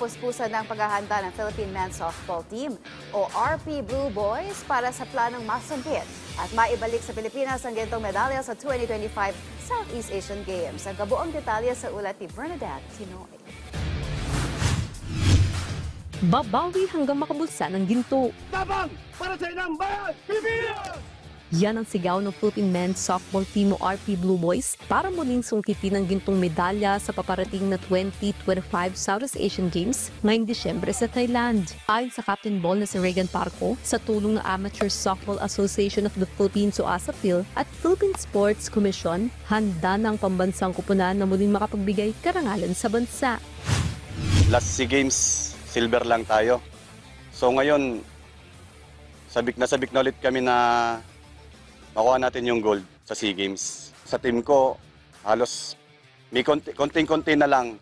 kapuspusan ng paghahanda ng Philippine Men's Softball Team o RP Blue Boys para sa planong masumpit at maibalik sa Pilipinas ang gintong medalya sa 2025 Southeast Asian Games. Ang kabuang detalye sa ulat ni Bernadette Tinoy. Babawi hanggang makabulsa ng ginto. Tabang para sa inang bayan, Pilipinas! Yan ang sigaw ng Philippine Men's Softball Team o RP Blue Boys para muling sungkitin ang gintong medalya sa paparating na 2025 Southeast Asian Games ngayong Disyembre sa Thailand. Ayon sa Captain Ball na si Regan Parco, sa tulong ng Amateur Softball Association of the Philippines o ASAPIL at Philippine Sports Commission, handa na ang pambansang kupunan na muling makapagbigay karangalan sa bansa. Last SEA Games, silver lang tayo. So ngayon, sabik na ulit kami na makuha natin yung gold sa SEA Games. Sa team ko, halos may konting-konti na lang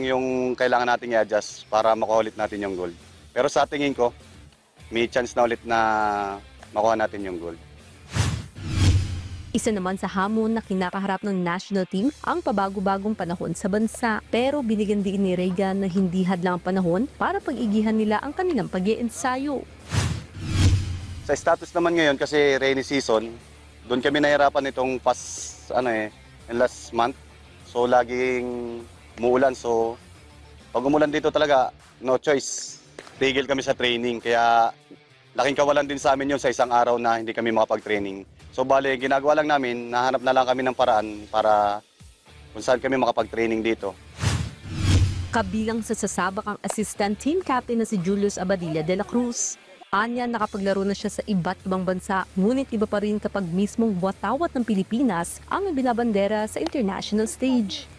yung kailangan nating i-adjust para makuha ulit natin yung gold. Pero sa tingin ko, may chance na ulit na makuha natin yung gold. Isa naman sa hamon na kinakaharap ng national team ang pabago-bagong panahon sa bansa. Pero binigyan din ni Regan na hindi hadlang ang panahon para pag-igihan nila ang kanilang pag-iensayo. Sa status naman ngayon kasi rainy season, doon kami nahirapan itong last month. So laging umuulan. So pag umulan dito talaga, no choice. Tigil kami sa training. Kaya laking kawalan din sa amin yun sa isang araw na hindi kami makapag-training. So bale, ginagawa lang namin, nahanap na lang kami ng paraan para kung saan kami makapag-training dito. Kabilang sa sasabak ang assistant team captain na si Julius Abadilla de la Cruz. Anya, nakapaglaro na siya sa iba't ibang bansa, ngunit iba pa rin kapag mismong watawat ng Pilipinas ang binabandera sa international stage.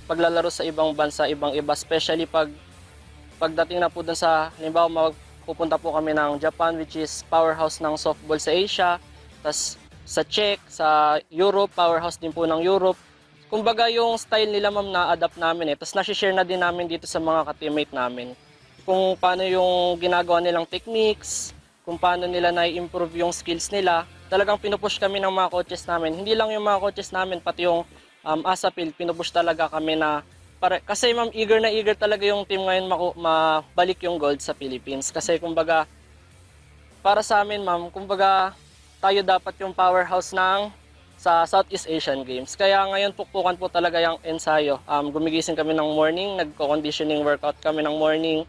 Paglalaro sa ibang bansa, ibang-iba, especially pagdating na po dun sa, halimbawa, pupunta po kami ng Japan, which is powerhouse ng softball sa Asia. Tapos sa Czech, sa Europe, powerhouse din po ng Europe. Kumbaga yung style nila ma'am na-adapt namin eh. Tapos nasi-share na din namin dito sa mga ka-teammate namin. Kung paano yung ginagawa nilang techniques, kung paano nila na-improve yung skills nila. Talagang pinupush kami ng mga coaches namin. Hindi lang yung mga coaches namin, pati yung ASAPIL, pinupush talaga kami na kasi ma'am, eager na eager talaga yung team ngayon mabalik yung gold sa Philippines. Kasi kumbaga, para sa amin ma'am, kumbaga tayo dapat yung powerhouse sa Southeast Asian Games. Kaya ngayon pukpukan po talaga yung ensayo. Gumigising kami ng morning, nagko-conditioning workout kami ng morning.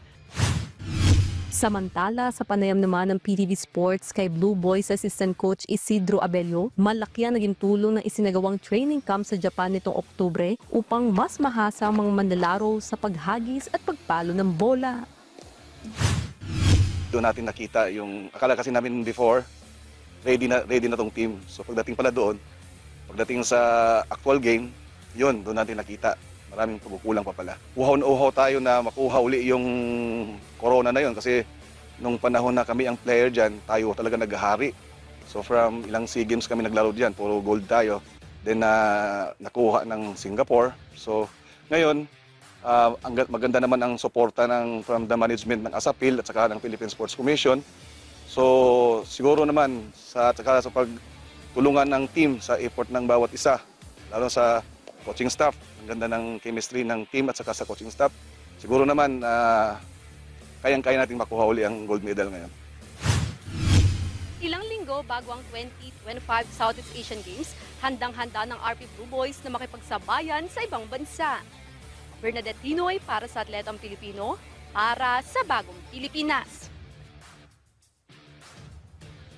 Samantala, sa panayam naman ng PTV Sports kay Blue Boys Assistant Coach Isidro Abelio, malaki ang naging tulong ng isinagawang training camp sa Japan nitong Oktubre upang mas mahasa ang mga manlalaro sa paghagis at pagpalo ng bola. Doon natin nakita yung, akala kasi namin before, ready na tong team. So pagdating pala doon, pagdating sa actual game, yun, doon natin nakita. Maraming pagkukulang pa pala. Uhaw na uhaw tayo na makuha uli yung corona na yun kasi nung panahon na kami ang player dyan, tayo talaga naghahari. So from ilang SEA Games kami naglaro dyan, puro gold tayo. Then nakuha ng Singapore. So ngayon, maganda naman ang suporta from the management ng ASAPIL at saka ng Philippine Sports Commission. So siguro naman sa pagtulungan ng team sa effort ng bawat isa, lalo sa coaching staff, ang ganda ng chemistry ng team at saka sa coaching staff. Siguro naman kayang-kaya natin makuha uli ang gold medal ngayon. Ilang linggo bago ang 2025 Southeast Asian Games, handang-handa ng RP Blue Boys na makipagsabayan sa ibang bansa. Bernadette Tinoy para sa Atletang Pilipino, para sa Bagong Pilipinas.